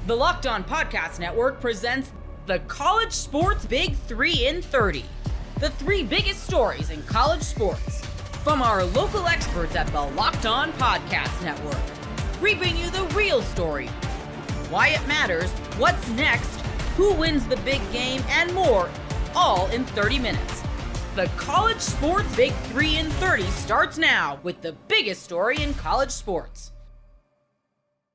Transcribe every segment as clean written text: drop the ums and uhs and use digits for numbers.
The Locked On Podcast Network presents the College Sports Big 3 in 30. The three biggest stories in college sports. From our local experts at the Locked On Podcast Network. We bring you the real story. Why it matters, what's next, who wins the big game, and more, all in 30 minutes. The College Sports Big 3 in 30 starts now with the biggest story in college sports.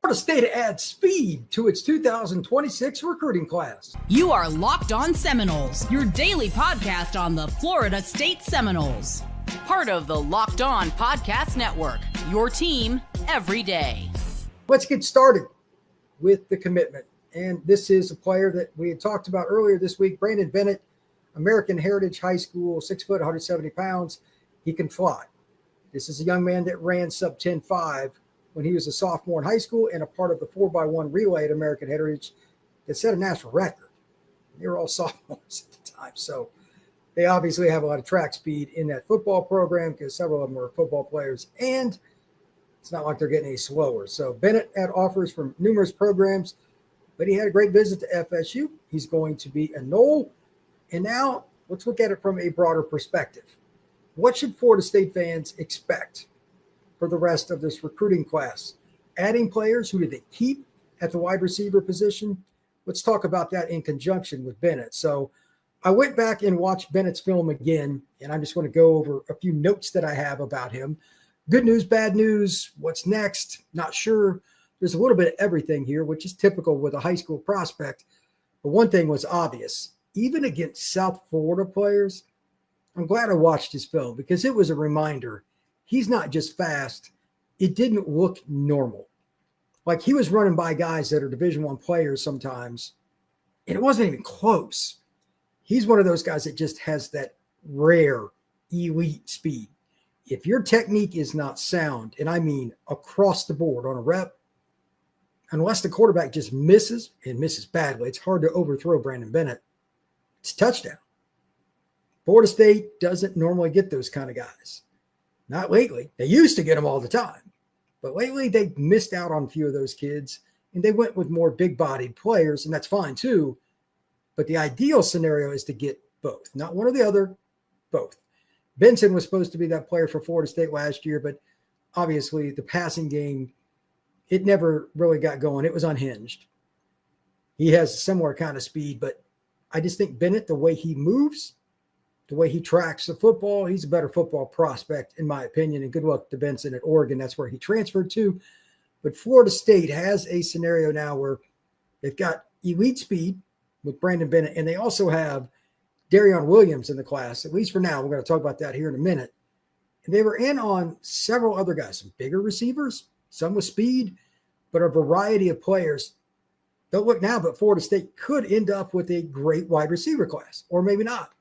Florida State adds speed to its 2026 recruiting class. You are Locked On Seminoles, your daily podcast on the Florida State Seminoles. Part of the Locked On Podcast Network, your team every day. Let's get started with the commitment. And this is a player that we had talked about earlier this week, Brandon Bennett, American Heritage High School, 6 foot, 170 pounds. He can fly. This is a young man that ran sub 10.5 when he was a sophomore in high school and a part of the 4x1 relay at American Heritage that set a national record. They were all sophomores at the time. So they obviously have a lot of track speed in that football program because several of them are football players, and it's not like they're getting any slower. So Bennett had offers from numerous programs, but he had a great visit to FSU. He's going to be a Nole. And now let's look at it from a broader perspective. What should Florida State fans expect for the rest of this recruiting class? Adding players, who did they keep at the wide receiver position? Let's talk about that in conjunction with Bennett. So I went back and watched Bennett's film again, and I'm just going to go over a few notes that I have about him. Good news, bad news, what's next? Not sure. There's a little bit of everything here, which is typical with a high school prospect. But one thing was obvious. Even against South Florida players, I'm glad I watched his film because it was a reminder. He's not just fast. It didn't look normal. Like he was running by guys that are Division I players sometimes, and it wasn't even close. He's one of those guys that just has that rare elite speed. If your technique is not sound, and I mean across the board on a rep, unless the quarterback just misses and misses badly, it's hard to overthrow Brandon Bennett. It's a touchdown. Florida State doesn't normally get those kind of guys. Not lately. They used to get them all the time. But lately, they missed out on a few of those kids, and they went with more big-bodied players, and that's fine too. But the ideal scenario is to get both. Not one or the other, both. Benson was supposed to be that player for Florida State last year, but obviously the passing game, it never really got going. It was unhinged. He has a similar kind of speed, but I just think Bennett, the way he moves, the way he tracks the football, he's a better football prospect, in my opinion. And good luck to Benson at Oregon. That's where he transferred to. But Florida State has a scenario now where they've got elite speed with Brandon Bennett, and they also have Darion Williams in the class, at least for now. We're going to talk about that here in a minute. And they were in on several other guys, some bigger receivers, some with speed, but a variety of players. Don't look now, but Florida State could end up with a great wide receiver class, or maybe not.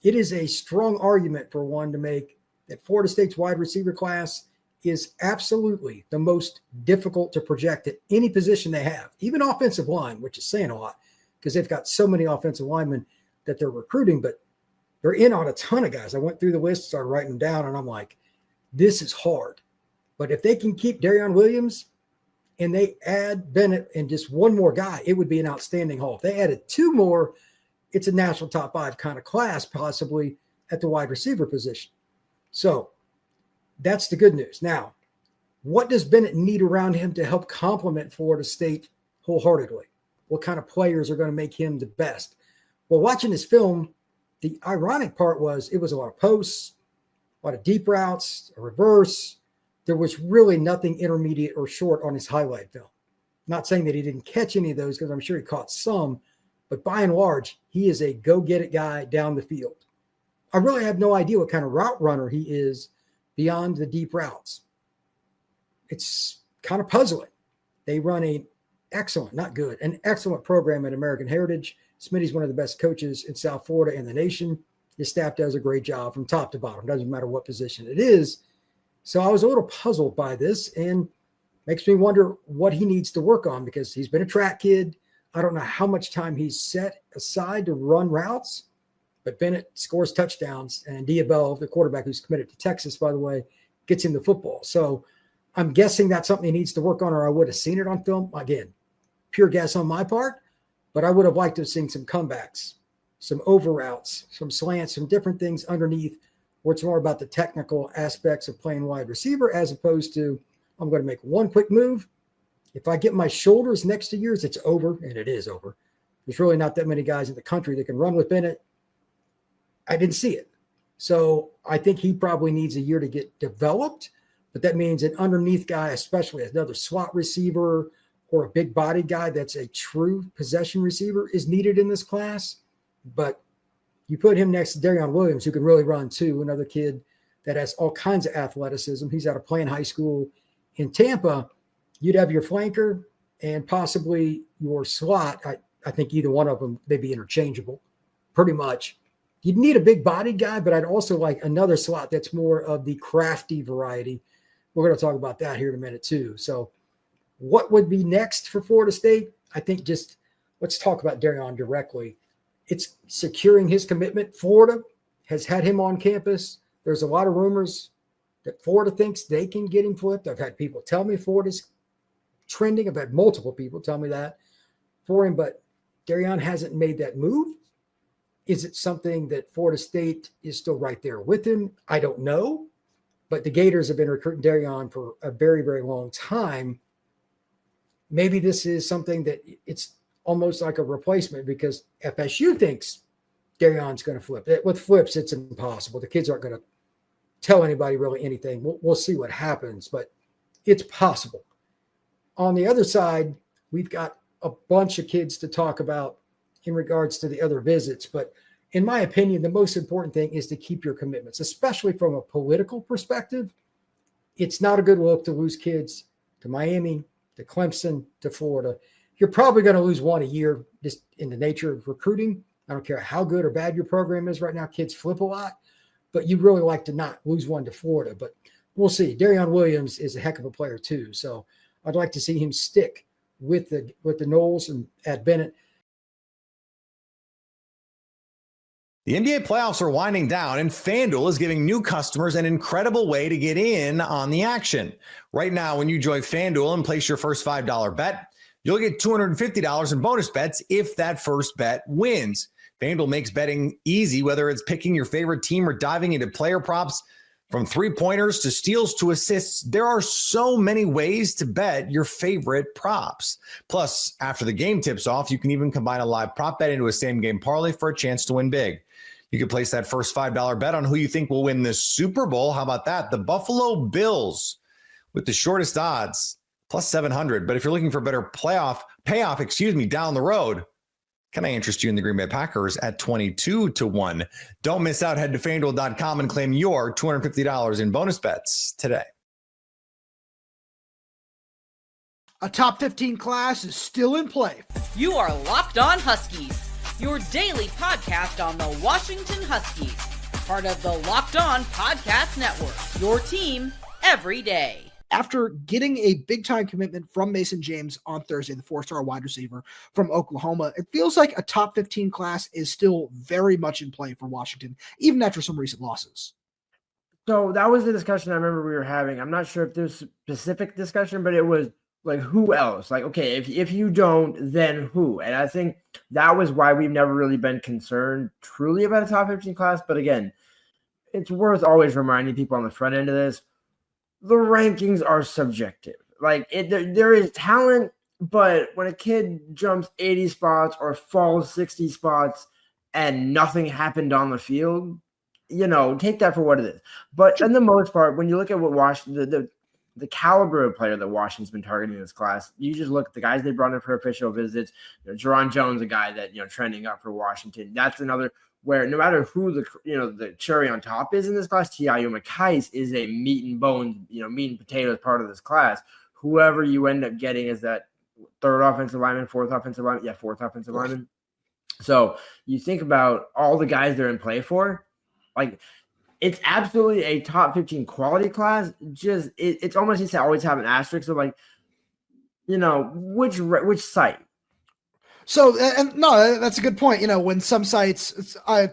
It is a strong argument for one to make that Florida State's wide receiver class is absolutely the most difficult to project at any position they have, even offensive line, which is saying a lot because they've got so many offensive linemen that they're recruiting, but they're in on a ton of guys. I went through the list, started writing them down, and I'm like, this is hard. But if they can keep Darion Williams and they add Bennett and just one more guy, it would be an outstanding haul. If they added two more, it's a national top 5 kind of class, possibly at the wide receiver position. So that's the good news. Now, what does Bennett need around him to help complement Florida State wholeheartedly? What kind of players are going to make him the best? Well, watching this film, the ironic part was it was a lot of posts, a lot of deep routes, a reverse. There was really nothing intermediate or short on his highlight film. Not saying that he didn't catch any of those because I'm sure he caught some, but by and large, he is a go-get-it guy down the field. I really have no idea what kind of route runner he is beyond the deep routes. It's kind of puzzling. They run an excellent program at American Heritage. Smitty's one of the best coaches in South Florida and the nation. His staff does a great job from top to bottom. Doesn't matter what position it is. So I was a little puzzled by this and makes me wonder what he needs to work on because he's been a track kid. I don't know how much time he's set aside to run routes, but Bennett scores touchdowns, and Diabell, the quarterback who's committed to Texas, by the way, gets him the football. So I'm guessing that's something he needs to work on, or I would have seen it on film. Again, pure guess on my part, but I would have liked to have seen some comebacks, some over routes, some slants, some different things underneath where it's more about the technical aspects of playing wide receiver as opposed to I'm going to make one quick move. If I get my shoulders next to yours, it's over, and it is over. There's really not that many guys in the country that can run with Bennett. I didn't see it. So I think he probably needs a year to get developed, but that means an underneath guy, especially another slot receiver or a big body guy that's a true possession receiver, is needed in this class. But you put him next to Darion Williams, who can really run too, another kid that has all kinds of athleticism. He's out of playing high school in Tampa. You'd have your flanker and possibly your slot. I think either one of them, they'd be interchangeable pretty much. You'd need a big body guy, but I'd also like another slot that's more of the crafty variety. We're going to talk about that here in a minute too. So what would be next for Florida State? I think just let's talk about Darion directly. It's securing his commitment. Florida has had him on campus. There's a lot of rumors that Florida thinks they can get him flipped. I've had people tell me Florida's trending. I've had multiple people tell me that for him, but Darion hasn't made that move. Is it something that Florida State is still right there with him? I don't know, but the Gators have been recruiting Darion for a very, very long time. Maybe this is something that it's almost like a replacement because FSU thinks Darion's going to flip. With flips, it's impossible. The kids aren't going to tell anybody really anything. We'll see what happens, but it's possible. On the other side, we've got a bunch of kids to talk about in regards to the other visits. But in my opinion, the most important thing is to keep your commitments, especially from a political perspective. It's not a good look to lose kids to Miami, to Clemson, to Florida. You're probably going to lose one a year just in the nature of recruiting. I don't care how good or bad your program is right now. Kids flip a lot, but you'd really like to not lose one to Florida. But we'll see. Darion Williams is a heck of a player too. So I'd like to see him stick with the Noles and at Bennett. The NBA playoffs are winding down, and FanDuel is giving new customers an incredible way to get in on the action. Right now, when you join FanDuel and place your first $5 bet, you'll get $250 in bonus bets if that first bet wins. FanDuel makes betting easy, whether it's picking your favorite team or diving into player props. From three-pointers to steals to assists, there are so many ways to bet your favorite props. Plus, after the game tips off, you can even combine a live prop bet into a same-game parlay for a chance to win big. You can place that first $5 bet on who you think will win the Super Bowl. How about that? The Buffalo Bills with the shortest odds, plus 700. But if you're looking for better payoff, down the road, can I interest you in the Green Bay Packers at 22-1? Don't miss out. Head to FanDuel.com and claim your $250 in bonus bets today. A top 15 class is still in play. You are Locked On Huskies, your daily podcast on the Washington Huskies, part of the Locked On Podcast Network, your team every day. After getting a big-time commitment from Mason James on Thursday, the four-star wide receiver from Oklahoma, it feels like a top 15 class is still very much in play for Washington, even after some recent losses. So that was the discussion I remember we were having. I'm not sure if there's a specific discussion, but it was like, who else? Like, okay, if you don't, then who? And I think that was why we've never really been concerned truly about a top 15 class. But again, it's worth always reminding people on the front end of this, the rankings are subjective. Like there is talent, but when a kid jumps 80 spots or falls 60 spots and nothing happened on the field, take that for what it is. But in the most part, when you look at what Washington, the caliber of player that Washington's been targeting in this class, you just look at the guys they brought in for official visits. Jerron Jones, a guy that, trending up for Washington. That's another where no matter who the cherry on top is in this class, T.I.U. McKice is a meat and bones, meat and potatoes part of this class. Whoever you end up getting is that fourth offensive lineman. So you think about all the guys they're in play for, like it's absolutely a top 15 quality class. Just it's almost needs to always have an asterisk of like, which site. So, and no, that's a good point. When some sites, a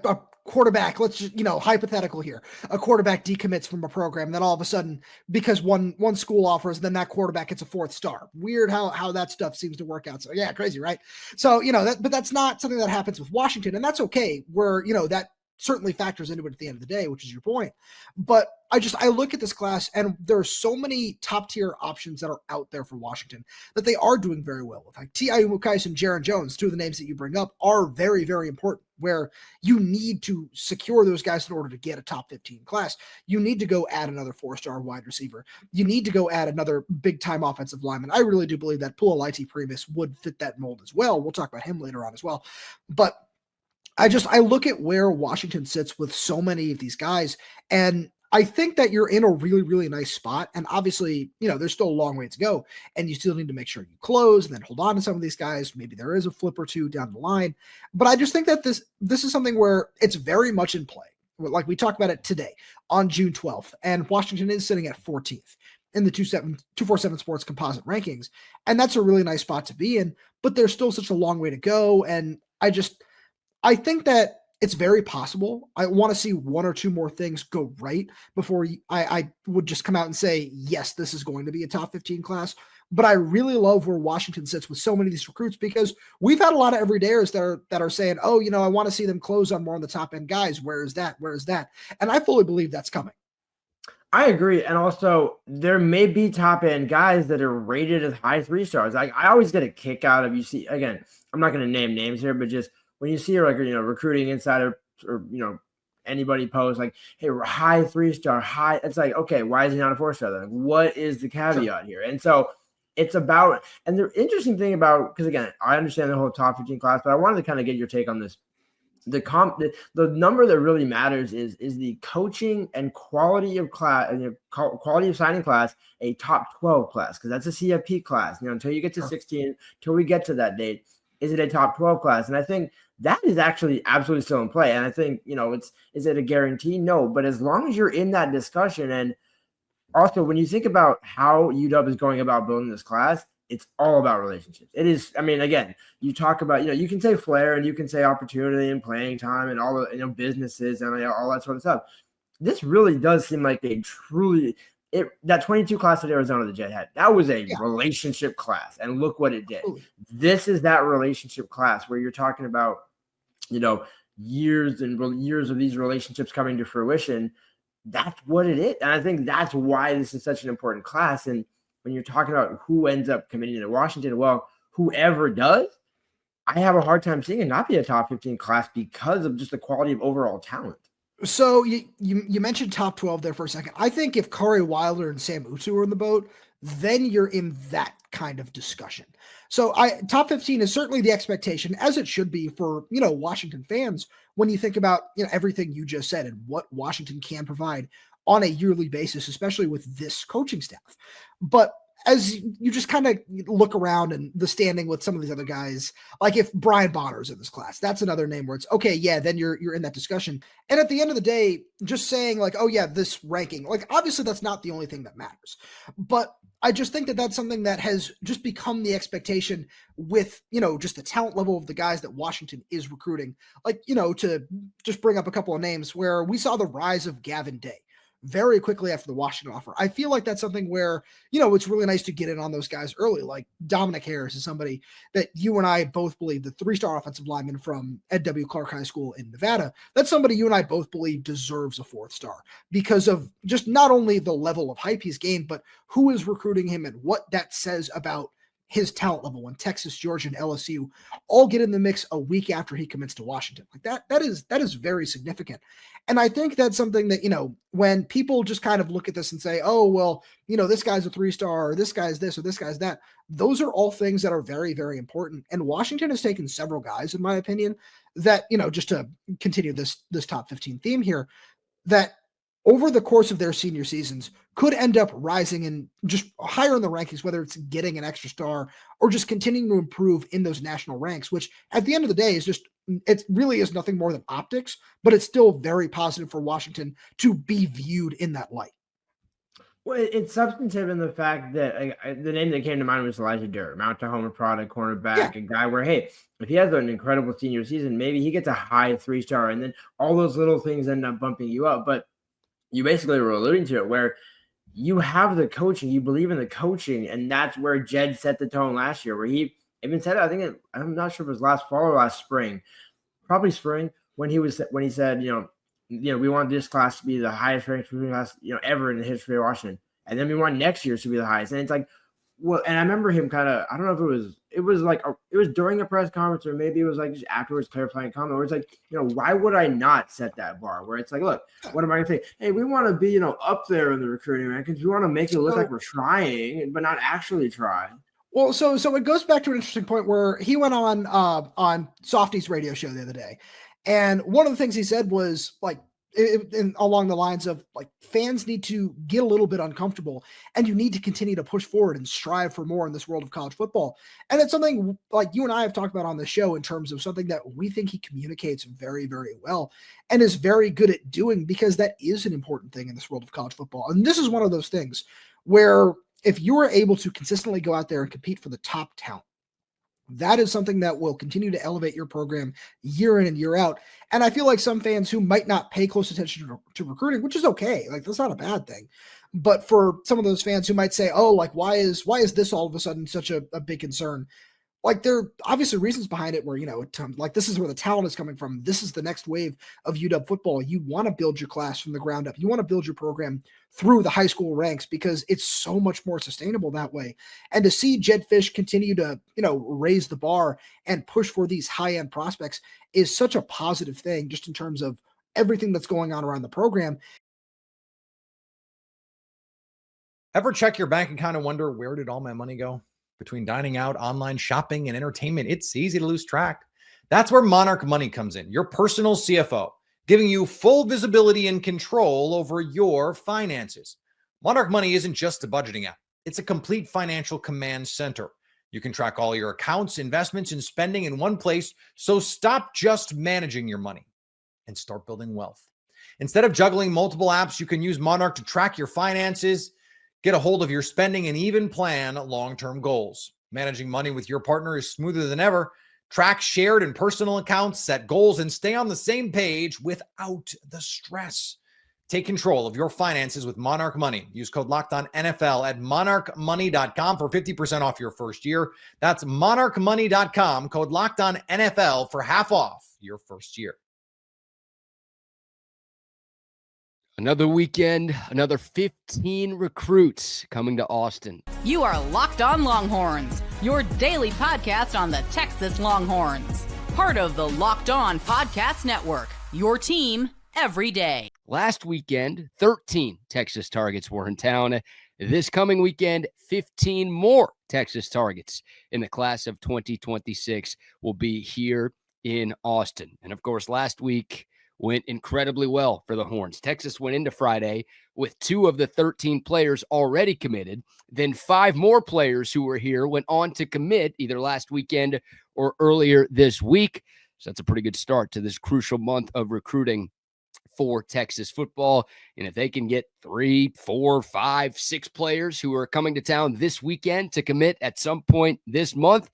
quarterback, let's just, hypothetical here, a quarterback decommits from a program, and then all of a sudden, because one school offers, then that quarterback gets a 4th star. Weird how that stuff seems to work out. So yeah, crazy, right? So, but that's not something that happens with Washington, and that's okay, where, that certainly factors into it at the end of the day, which is your point. But I look at this class, and there are so many top tier options that are out there for Washington that they are doing very well with. Like T.I. Umukais and Jaron Jones, 2 of the names that you bring up, are very, very important, where you need to secure those guys in order to get a top 15 class. You need to go add another 4-star wide receiver. You need to go add another big time offensive lineman. I really do believe that Pualaiti Primus would fit that mold as well. We'll talk about him later on as well. But I look at where Washington sits with so many of these guys, and I think that you're in a really, really nice spot. And obviously, there's still a long way to go, and you still need to make sure you close and then hold on to some of these guys. Maybe there is a flip or two down the line, but I just think that this is something where it's very much in play. Like we talked about it today on June 12th, and Washington is sitting at 14th in the 247 Sports composite rankings. And that's a really nice spot to be in, but there's still such a long way to go. And I think that it's very possible. I want to see 1 or 2 more things go right before I would just come out and say, yes, this is going to be a top 15 class. But I really love where Washington sits with so many of these recruits, because we've had a lot of everydayers that are saying, oh, I want to see them close on more on the top end guys. Where is that? Where is that? And I fully believe that's coming. I agree. And also, there may be top end guys that are rated as high 3 stars. I always get a kick out of, again, I'm not going to name names here, but just when you see recruiting insider or anybody post like, hey, we're high 3-star, high, it's like, okay, why is he not a 4-star then? Like, what is the caveat here? And so it's about, and the interesting thing about, because again, I understand the whole top 15 class, but I wanted to kind of get your take on this. The number that really matters is the coaching and quality of class, and quality of signing class, a top 12 class, because that's a CFP class. Until you get to 16, until we get to that date, is it a top 12 class? And I think that is actually absolutely still in play. And I think, is it a guarantee? No, but as long as you're in that discussion, and also when you think about how UW is going about building this class, it's all about relationships. It is, again, you talk about, you can say flair and you can say opportunity and playing time and all the, businesses and all that sort of stuff. This really does seem like a truly, that 22 class at Arizona the Jet had, that was a relationship class. And look what it did. This is that relationship class where you're talking about, years and years of these relationships coming to fruition. That's what it is. And I think that's why this is such an important class. And when you're talking about who ends up committing to Washington, well, whoever does, I have a hard time seeing it not be a top 15 class because of just the quality of overall talent. So you mentioned top 12 there for a second. I think if Corey Wilder and Sam Utu are in the boat, then you're in that kind of discussion. So top 15 is certainly the expectation, as it should be for, Washington fans, when you think about, everything you just said and what Washington can provide on a yearly basis, especially with this coaching staff. But as you just kind of look around and the standing with some of these other guys, like if Brian Bonner's in this class, that's another name where it's okay. Yeah. Then you're in that discussion. And at the end of the day, just saying like, oh yeah, this ranking, like obviously that's not the only thing that matters, but I just think that that's something that has just become the expectation with, just the talent level of the guys that Washington is recruiting. Like, to just bring up a couple of names where we saw the rise of Gavin Day very quickly after the Washington offer. I feel like that's something where, it's really nice to get in on those guys early. Like Dominic Harris is somebody that you and I both believe, the 3-star offensive lineman from Ed W. Clark High School in Nevada. That's somebody you and I both believe deserves a 4th star because of just not only the level of hype he's gained, but who is recruiting him and what that says about his talent level when Texas, Georgia, and LSU all get in the mix a week after he commits to Washington. Like that is very significant. And I think that's something that, when people just kind of look at this and say, oh, well, this guy's a 3-star or this guy's this or this guy's that, those are all things that are very, very important. And Washington has taken several guys, in my opinion, that, just to continue this top 15 theme here, that over the course of their senior seasons could end up rising and just higher in the rankings, whether it's getting an extra star or just continuing to improve in those national ranks, which at the end of the day is just, it really is nothing more than optics, but it's still very positive for Washington to be viewed in that light. Well, it's substantive in the fact that the name that came to mind was Elijah Durr, Mount Tahoma product, cornerback, a guy where, hey, if he has an incredible senior season, maybe he gets a high 3-star, and then all those little things end up bumping you up. But you basically were alluding to it, where you have the coaching, you believe in the coaching, and that's where Jed set the tone last year, where he even said, I'm not sure if it was last fall or last spring, probably spring, when he said, we want this class to be the highest ranked recruiting class, ever in the history of Washington. And then we want next year to be the highest. And it's like, well, and I remember him kind of, I don't know if it was during a press conference, or maybe it was like just afterwards clarifying comment, where it's like, why would I not set that bar? Where it's like, look, what am I going to say? Hey, we want to be, up there in the recruiting rankings. We want to make it look like we're trying, but not actually trying. Well, so it goes back to an interesting point where he went on Softy's radio show the other day. And one of the things he said was like, along the lines of like, fans need to get a little bit uncomfortable, and you need to continue to push forward and strive for more in this world of college football. And it's something like you and I have talked about on the show in terms of something that we think he communicates very, very well and is very good at doing, because that is an important thing in this world of college football. And this is one of those things where if you are able to consistently go out there and compete for the top talent, that is something that will continue to elevate your program year in and year out. And I feel like some fans who might not pay close attention to recruiting, which is okay, like that's not a bad thing. But for some of those fans who might say, oh, like, why is this all of a sudden such a big concern? Like, there are obviously reasons behind it where, like, this is where the talent is coming from. This is the next wave of UW football. You want to build your class from the ground up. You want to build your program through the high school ranks, because it's so much more sustainable that way. And to see Jed Fish continue to, raise the bar and push for these high-end prospects is such a positive thing, just in terms of everything that's going on around the program. Ever check your bank account and wonder, where did all my money go? Between dining out, online shopping, and entertainment, it's easy to lose track. That's where Monarch Money comes in, your personal CFO, giving you full visibility and control over your finances. Monarch Money isn't just a budgeting app. It's a complete financial command center. You can track all your accounts, investments, and spending in one place, so stop just managing your money and start building wealth. Instead of juggling multiple apps, you can use Monarch to track your finances, get a hold of your spending, and even plan long-term goals. Managing money with your partner is smoother than ever. Track shared and personal accounts, set goals, and stay on the same page without the stress. Take control of your finances with Monarch Money. Use code LOCKEDONNFL at monarchmoney.com for 50% off your first year. That's monarchmoney.com, code LOCKEDONNFL for half off your first year. Another weekend, another 15 recruits coming to Austin. You are Locked On Longhorns, your daily podcast on the Texas Longhorns. Part of the Locked On Podcast Network, your team every day. Last weekend, 13 Texas targets were in town. This coming weekend, 15 more Texas targets in the class of 2026 will be here in Austin. And of course, last week went incredibly well for the Horns. Texas went into Friday with 2 of the 13 players already committed. Then 5 more players who were here went on to commit either last weekend or earlier this week. So that's a pretty good start to this crucial month of recruiting for Texas football. And if they can get 3, 4, 5, 6 players who are coming to town this weekend to commit at some point this month,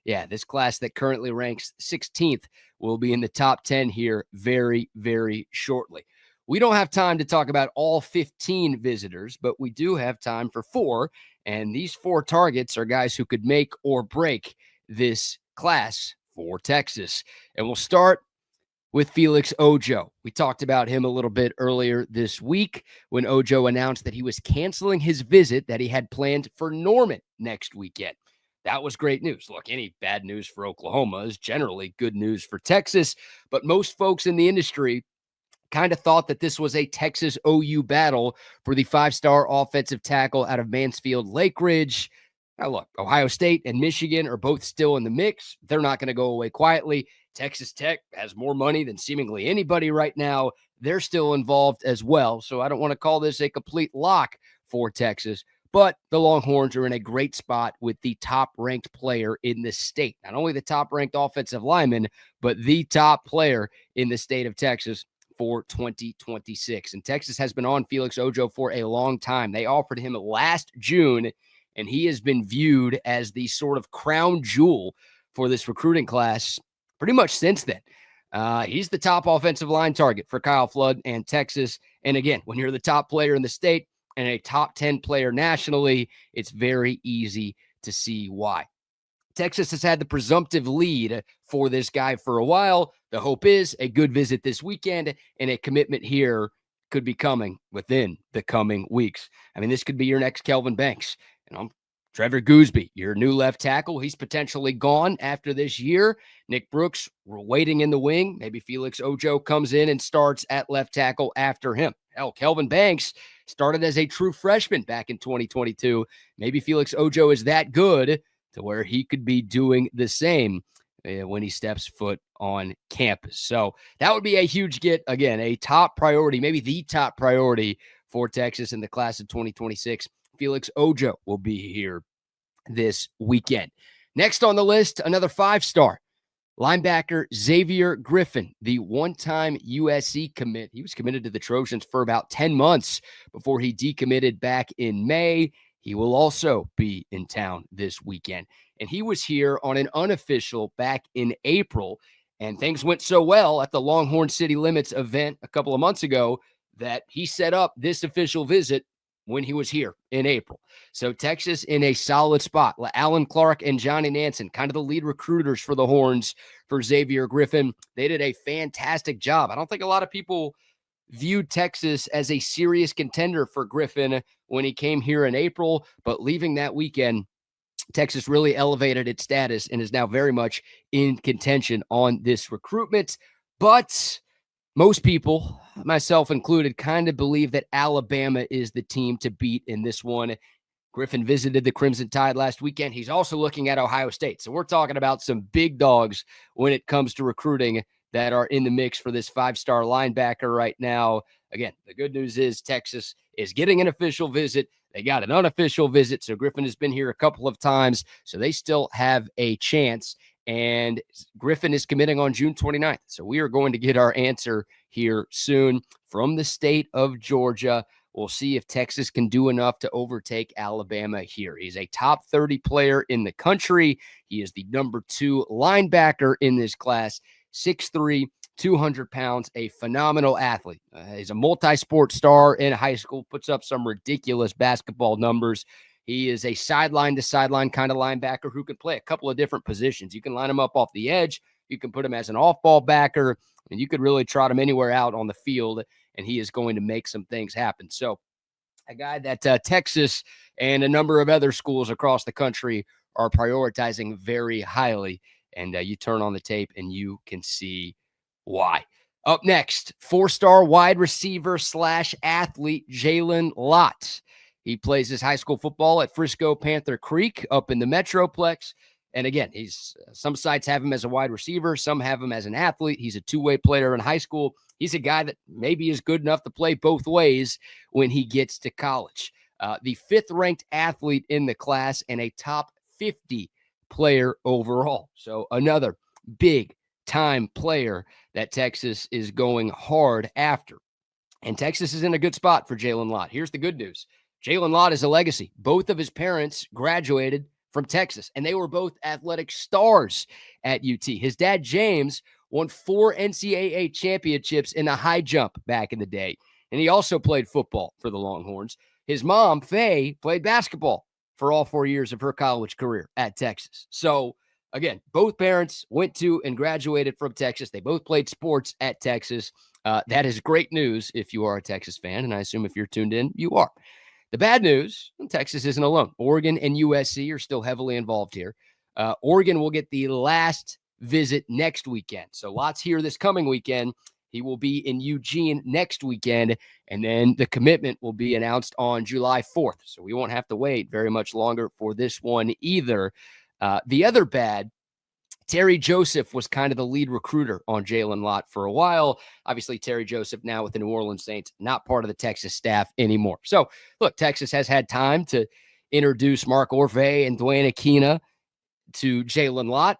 yeah, this class that currently ranks 16th will be in the top 10 here very, very shortly. We don't have time to talk about all 15 visitors, but we do have time for 4. And these 4 targets are guys who could make or break this class for Texas. And we'll start with Felix Ojo. We talked about him a little bit earlier this week when Ojo announced that he was canceling his visit that he had planned for Norman next weekend. That was great news. Look, any bad news for Oklahoma is generally good news for Texas, but most folks in the industry kind of thought that this was a Texas OU battle for the 5-star offensive tackle out of Mansfield Lake Ridge. Now, look, Ohio State and Michigan are both still in the mix. They're not going to go away quietly. Texas Tech has more money than seemingly anybody right now. They're still involved as well, so I don't want to call this a complete lock for Texas. But the Longhorns are in a great spot with the top-ranked player in the state. Not only the top-ranked offensive lineman, but the top player in the state of Texas. for 2026. And Texas has been on Felix Ojo for a long time. They offered him last June, and he has been viewed as the sort of crown jewel for this recruiting class pretty much since then. He's the top offensive line target for Kyle Flood and Texas. And again, when you're the top player in the state and a top 10 player nationally, it's very easy to see why. Texas has had the presumptive lead for this guy for a while. The hope is a good visit this weekend, and a commitment here could be coming within the coming weeks. I mean, this could be your next Kelvin Banks. Trevor Gooseby, your new left tackle. He's potentially gone after this year. Nick Brooks, we're waiting in the wing. Maybe Felix Ojo comes in and starts at left tackle after him. Hell, Kelvin Banks started as a true freshman back in 2022. Maybe Felix Ojo is that good to where he could be doing the same when he steps foot on campus. So that would be a huge get. Again, a top priority, maybe the top priority for Texas in the class of 2026. Felix Ojo will be here this weekend. Next on the list, another 5-star linebacker, Xavier Griffin, the one-time USC commit. He was committed to the Trojans for about 10 months before he decommitted back in May. He will also be in town this weekend. And he was here on an unofficial back in April. And things went so well at the Longhorn City Limits event a couple of months ago that he set up this official visit when he was here in April. So Texas in a solid spot. Alan Clark and Johnny Nansen, kind of the lead recruiters for the Horns for Xavier Griffin. They did a fantastic job. I don't think a lot of people viewed Texas as a serious contender for Griffin when he came here in April, but leaving that weekend, Texas really elevated its status and is now very much in contention on this recruitment. But most people, myself included, kind of believe that Alabama is the team to beat in this one. Griffin visited the Crimson Tide last weekend. He's also looking at Ohio State. So we're talking about some big dogs when it comes to recruiting that are in the mix for this 5-star linebacker right now. Again, the good news is Texas is getting an official visit. They got an unofficial visit. So Griffin has been here a couple of times. So they still have a chance. And Griffin is committing on June 29th. So we are going to get our answer here soon from the state of Georgia. We'll see if Texas can do enough to overtake Alabama here. He's a top 30 player in the country. He is the number 2 linebacker in this class, 6'3", 200 pounds, a phenomenal athlete. He's a multi-sport star in high school, puts up some ridiculous basketball numbers. He is a sideline-to-sideline kind of linebacker who can play a couple of different positions. You can line him up off the edge. You can put him as an off-ball backer, and you could really trot him anywhere out on the field, and he is going to make some things happen. So a guy that Texas and a number of other schools across the country are prioritizing very highly, and you turn on the tape and you can see why. Up next, 4-star wide receiver / athlete Jalen Lott. He plays his high school football at Frisco Panther Creek up in the Metroplex. And again, some sites have him as a wide receiver. Some have him as an athlete. He's a two-way player in high school. He's a guy that maybe is good enough to play both ways when he gets to college. The 5th-ranked athlete in the class and a top 50 player overall. So another big-time player that Texas is going hard after. And Texas is in a good spot for Jalen Lott. Here's the good news. Jalen Lott is a legacy. Both of his parents graduated from Texas, and they were both athletic stars at UT. His dad, James, won 4 NCAA championships in the high jump back in the day, and he also played football for the Longhorns. His mom, Faye, played basketball for all 4 years of her college career at Texas. So, again, both parents went to and graduated from Texas. They both played sports at Texas. That is great news if you are a Texas fan, and I assume if you're tuned in, you are. The bad news, Texas isn't alone. Oregon and USC are still heavily involved here. Oregon will get the last visit next weekend. So Lott's here this coming weekend. He will be in Eugene next weekend, and then the commitment will be announced on July 4th. So we won't have to wait very much longer for this one either. The other bad, Terry Joseph was kind of the lead recruiter on Jalen Lott for a while. Obviously, Terry Joseph now with the New Orleans Saints, not part of the Texas staff anymore. So, look, Texas has had time to introduce Mark Orve and Dwayne Aquina to Jalen Lott.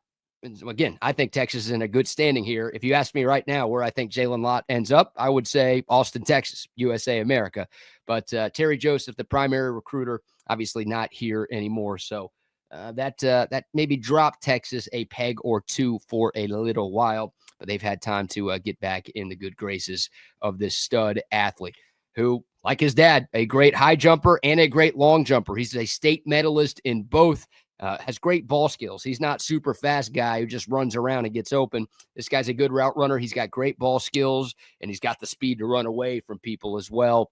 again, I think Texas is in a good standing here. If you ask me right now where I think Jalen Lott ends up, I would say Austin, Texas, USA, America. But Terry Joseph, the primary recruiter, obviously not here anymore. So that maybe dropped Texas a peg or two for a little while, but they've had time to get back in the good graces of this stud athlete who, like his dad, a great high jumper and a great long jumper. He's a state medalist in both. Has great ball skills. He's not super fast guy who just runs around and gets open. This guy's a good route runner. He's got great ball skills, and he's got the speed to run away from people as well.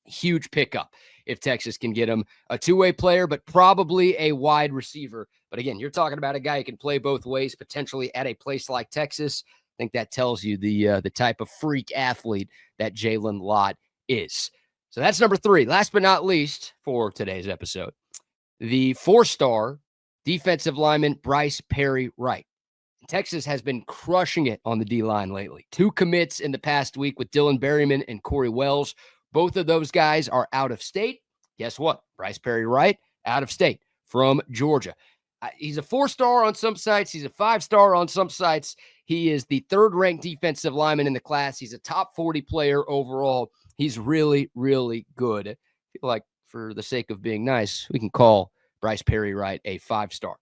Huge pickup if Texas can get him a two-way player, but probably a wide receiver. But again, you're talking about a guy who can play both ways, potentially at a place like Texas. I think that tells you the type of freak athlete that Jalen Lott is. So that's number 3. Last but not least for today's episode, the 4-star defensive lineman Bryce Perry Wright. Texas has been crushing it on the D-line lately. 2 commits in the past week with Dylan Berryman and Corey Wells. Both of those guys are out of state. Guess what? Bryce Perry Wright, out of state from Georgia. He's a 4-star on some sites. He's a 5-star on some sites. He is the 3rd-ranked defensive lineman in the class. He's a top 40 player overall. He's really, really good. I feel like for the sake of being nice, we can call Bryce Perry Wright a 5-star.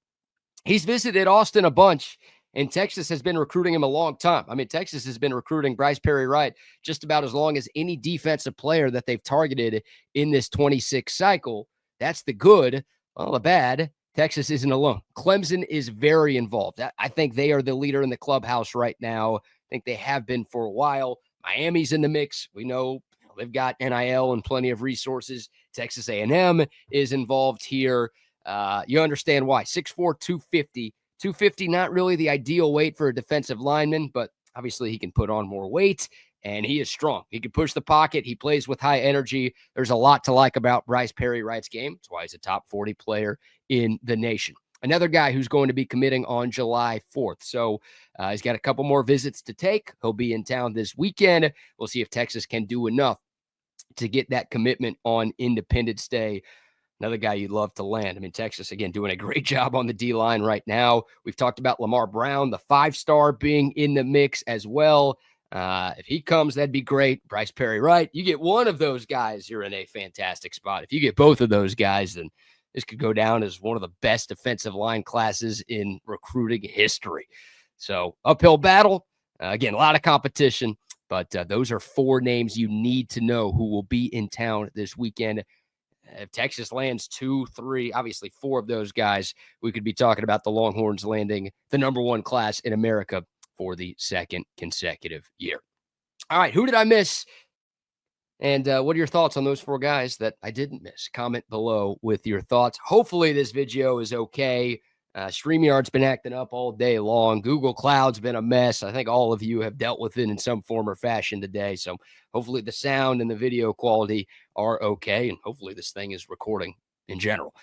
He's visited Austin a bunch, and Texas has been recruiting him a long time. I mean, Texas has been recruiting Bryce Perry Wright just about as long as any defensive player that they've targeted in this 26 cycle. That's the good. Well, the bad, Texas isn't alone. Clemson is very involved. I think they are the leader in the clubhouse right now. I think they have been for a while. Miami's in the mix. We know they've got NIL and plenty of resources. Texas A&M is involved here. You understand why. 6'4", 250. 250, not really the ideal weight for a defensive lineman, but obviously he can put on more weight, and he is strong. He can push the pocket. He plays with high energy. There's a lot to like about Bryce Perry Wright's game. That's why he's a top 40 player in the nation. Another guy who's going to be committing on July 4th. So he's got a couple more visits to take. He'll be in town this weekend. We'll see if Texas can do enough to get that commitment on Independence Day. Another guy you'd love to land. I mean, Texas, again, doing a great job on the D-line right now. We've talked about Lamar Brown, the 5-star, being in the mix as well. If he comes, that'd be great. Bryce Perry Wright, you get one of those guys, you're in a fantastic spot. If you get both of those guys, then this could go down as one of the best defensive line classes in recruiting history. So uphill battle. Again, a lot of competition, but those are 4 names you need to know who will be in town this weekend. If Texas lands 2, 3, obviously 4 of those guys, we could be talking about the Longhorns landing the number 1 class in America for the 2nd consecutive year. All right, who did I miss? And what are your thoughts on those 4 guys that I didn't miss? Comment below with your thoughts. Hopefully this video is okay. StreamYard's been acting up all day long. Google Cloud's been a mess. I think all of you have dealt with it in some form or fashion today. So hopefully the sound and the video quality are okay. And hopefully this thing is recording in general.